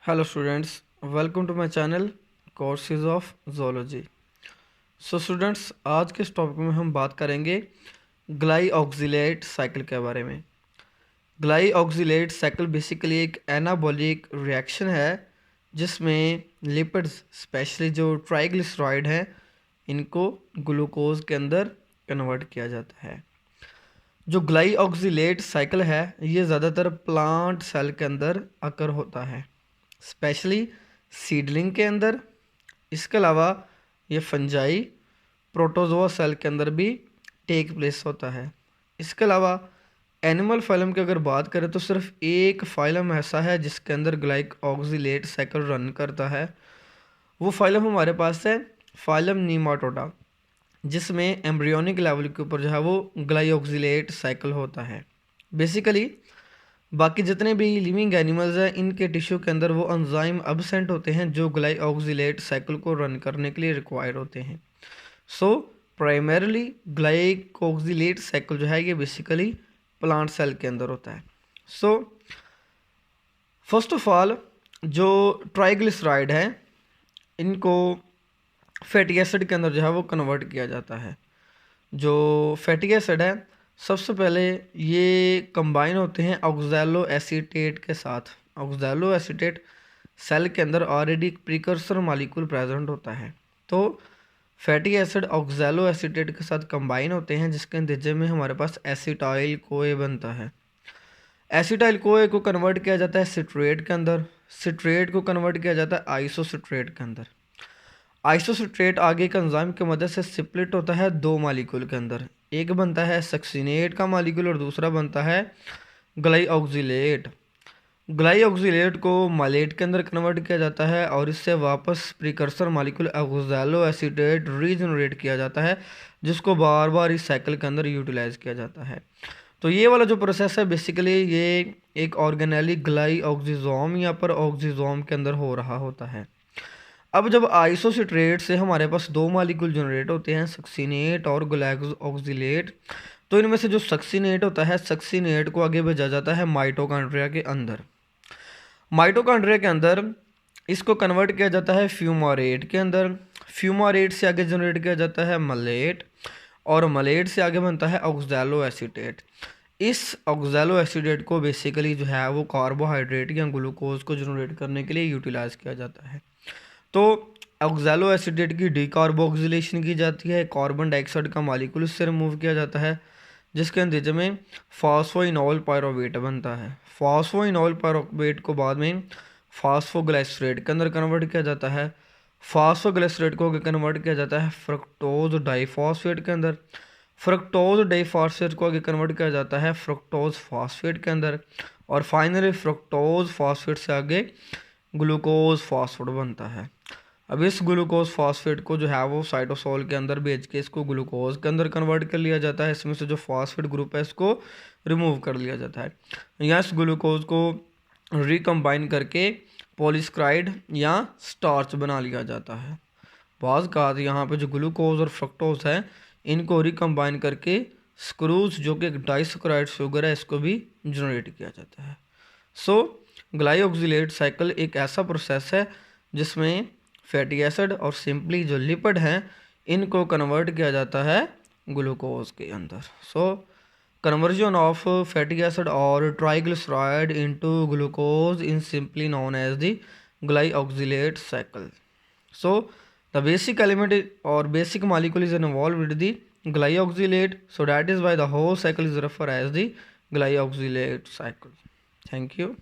Hello students, welcome to my channel courses of zoology. So students, आज के इस topic में हम बात करेंगे ग्लाइऑक्सिलेट साइकिल के बारे में। ग्लाइऑक्सिलेट साइकिल बेसिकली एक एनाबॉलिक रिएक्शन है जिसमें लिपिड्स, स्पेशली जो ट्राइग्लिसराइड हैं, इनको ग्लूकोज के अंदर कन्वर्ट किया जाता है। जो ग्लाइऑक्सिलेट साइकिल है ये ज़्यादातर प्लांट सेल के अंदर अकर होता है, स्पेशली सीडलिंग के अंदर। इसके अलावा ये फंजाई, प्रोटोजोआ सेल के अंदर भी टेक प्लेस होता है। इसके अलावा एनिमल फाइलम की अगर बात करें तो सिर्फ एक फाइलम ऐसा है जिसके अंदर ग्लाइऑक्सिलेट साइकिल रन करता है। वो फाइलम हमारे पास है फाइलम नीमाटोडा, जिसमें एम्ब्रियोनिक लेवल के ऊपर जो है वो ग्लाइऑक्सिलेट साइकिल होता है। बेसिकली बाकी जितने भी लिविंग एनिमल्स हैं इनके टिश्यू के अंदर वो एंजाइम अब्सेंट होते हैं जो ग्लाइऑक्सिलेट साइकिल को रन करने के लिए रिक्वायर्ड होते हैं। सो प्राइमरीली ग्लाइकोक्सिलेट साइकिल जो है ये बेसिकली प्लांट सेल के अंदर होता है। सो फर्स्ट ऑफ ऑल जो ट्राइग्लिसराइड है इनको फैटी एसिड के अंदर जो है वो कन्वर्ट किया जाता है। जो फैटी एसिड है सबसे पहले ये कंबाइन होते हैं ऑक्सैलो एसीटेट के साथ। ऑक्सैलो एसीटेट सेल के अंदर ऑलरेडी एक प्रिकर्सर मॉलिक्यूल प्रेजेंट होता है, तो फैटी एसिड ऑक्सैलो एसीटेट के साथ कंबाइन होते हैं जिसके नतीजे में हमारे पास एसिटाइल कोए बनता है। एसिटाइल कोए को कन्वर्ट किया जाता है सिट्रेट के अंदर, सिट्रेट को कन्वर्ट किया जाता है आइसोसिट्रेट के अंदर। आइसोसिट्रेट आगे के एंजाइम की मदद से स्प्लिट होता है दो मॉलिक्यूल के अंदर, एक बनता है सक्सिनेट का मॉलिक्यूल और दूसरा बनता है ग्लाइऑक्सिलेट। ग्लाइऑक्सिलेट को मालेट के अंदर कन्वर्ट किया जाता है और इससे वापस precursor molecule oxalo acetate regenerate किया जाता है, जिसको बार बार इस साइकिल के अंदर यूटिलाइज किया जाता है। तो ये वाला जो प्रोसेस है बेसिकली ये एक ऑर्गेनेली ग्लाइऑक्सिजोम या पर ऑक्सिजोम के अंदर हो रहा होता है। अब जब आइसोसिट्रेट से हमारे पास दो मॉलिक्यूल जनरेट होते हैं, सक्सिनेट और ग्लाइऑक्सिलेट, तो इनमें से जो सक्सिनेट होता है, सक्सिनेट को आगे भेजा जाता है माइटोकॉन्ड्रिया के अंदर। माइटोकॉन्ड्रिया के अंदर इसको कन्वर्ट किया जाता है फ्यूमारेट के अंदर। फ्यूमारेट से आगे जनरेट किया जाता है मलेट और मलेट से आगे बनता है ऑक्सैलो एसीटेट। इस ऑक्सैलो एसीटेट को बेसिकली जो है वो कार्बोहाइड्रेट या ग्लूकोज को जनरेट करने के लिए यूटिलाइज किया जाता है। तो ऑक्सैलो एसीटेट की डीकार्बोक्सिलेशन की जाती है, कार्बन डाइऑक्साइड का मॉलिक्यूल इससे रिमूव किया जाता है, जिसके नतीजे में फॉस्फोइनोल पायरोवेट बनता है। फॉस्फोइनोल पायरोवेट को बाद में फॉस्फोग्लाइसरेट के अंदर कन्वर्ट किया जाता है। फॉस्फोग्लाइसरेट को कन्वर्ट किया जाता है फ्रक्टोज डाइफॉस्फेट के अंदर। फ्रक्टोज डाइफॉस्फेट को आगे कन्वर्ट किया जाता है फ्रक्टोज फॉस्फेट के अंदर और फाइनली फ्रक्टोज फॉस्फेट से आगे ग्लूकोज फॉस्फेट बनता है। अब इस ग्लूकोज फॉस्फेट को जो है वो साइटोसोल के अंदर भेज के इसको ग्लूकोज के अंदर कन्वर्ट कर लिया जाता है। इसमें से जो फॉस्फेट ग्रुप है इसको रिमूव कर लिया जाता है या इस ग्लूकोज को रिकम्बाइन करके पॉलीसक्राइड या स्टार्च बना लिया जाता है। बाज़ का यहाँ पे जो ग्लूकोज और फ्रक्टोज है इनको रिकम्बाइन करके स्क्रूज जो कि एक डाइसक्राइड शुगर है इसको भी जनरेट किया जाता है। सो ग्लाइऑक्सिलेट साइकिल एक ऐसा प्रोसेस है जिसमें फैटी एसिड और सिंपली जो लिपिड हैं इनको कन्वर्ट किया जाता है ग्लूकोज के अंदर। So conversion of fatty acid और triglyceride into glucose in simply known as the glyoxylate cycle. So the basic element और basic molecule is involve with the glyoxylate, so that is why the whole cycle is refer as the glyoxylate cycle. Thank you.